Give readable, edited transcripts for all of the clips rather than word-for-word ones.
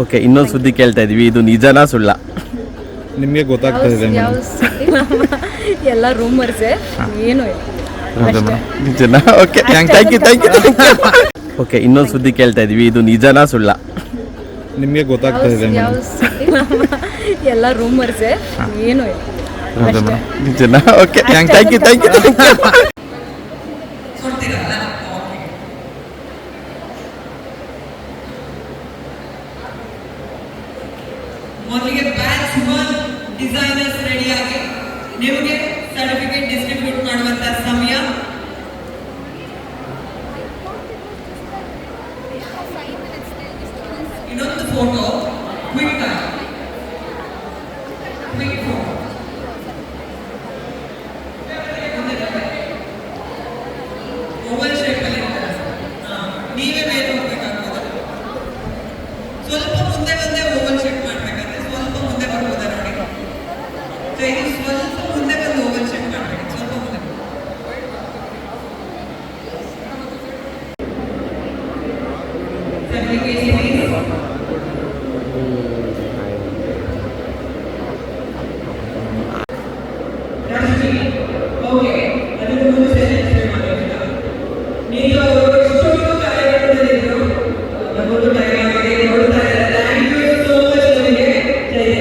Okay, ಇನ್ನೊಂದು ಸುದ್ದಿ ಕೇಳ್ತಾ ಇದೀವಿ, ಇದು ನಿಜನಾ ಸುಳ್ಳ? ನಿಮಗೆ ಗೊತ್ತಾಗ್ತದೆ ಎಲ್ಲ ರೂಮರ್ಸೆ, ಏನು ನಿಜನಾ? Okay, thank you. ಓಕೆ, ಇನ್ನೊಂದು ಸುದ್ದಿ ಕೇಳ್ತಾ ಇದೀವಿ, ಇದು ನಿಜನಾ ಸುಳ್ಳ? ನಿಮಗೆ ಗೊತ್ತಾಗ್ತದೆ ಎಲ್ಲ ರೂಮರ್ಸೆ, ಏನು ನಿಜನಾ? Okay, thank you. ಮೊದಲಿಗೆ ಬ್ಯಾಚ್ 1 ಡಿಸೈನರ್ಸ್ ರೆಡಿ ಆಗಿ ನಿಮಗೆ ಸರ್ಟಿಫಿಕೇಟ್ ಡಿಸ್ಟ್ರಿಬ್ಯೂಟ್ ಮಾಡುವಂತ ಸಮಯ. ಇನ್ನೊಂದು photo quick photo oval shape ಅಲ್ಲಿ ನೀವೇ ಬೇರೆ ಹೋಗ್ಬೇಕಾಗ್ತದೆ. ಸ್ವಲ್ಪ ಮುಂದೆ ಬಂದೆ ಓವಲ್ ಶೇಪ್ ಮಾಡ್ಬೇಕಾದ್ರೆ ಸ್ವಲ್ಪ ಮುಂದೆ ಬರ್ಬೋದಾ ನೋಡಿ. ಇದು ಸ್ವಲ್ಪ ಮುಂದೆ ಬಂದು ಓವಲ್ ಶೇಪ್ ಮಾಡ್ಬೇಕು, ಸ್ವಲ್ಪ ಮುಂದೆ. ಓಕೆ, ಅದಕ್ಕೆ ಮುಂದೆ ಸೆಲೆಕ್ಟ್ ಮಾಡಬೇಕು. ನೀವು ಸ್ಟುಡಿಯೋ ಕಾರ್ಯಕ್ರಮದಲ್ಲಿದ್ರು ನಮ್ಮದು ಕಾರ್ಯಕ್ರಮಕ್ಕೆ ನೋಡ್ತಾ ಇದ್ದಾರೆ. ಥ್ಯಾಂಕ್ ಯು ಸೋ ಮಚ್ ನಿಮಗೆ. ಜಯ.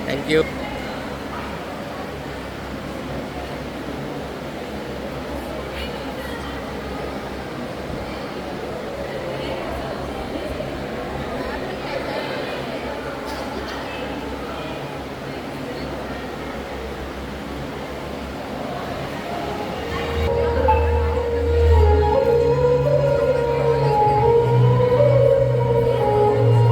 Thank you.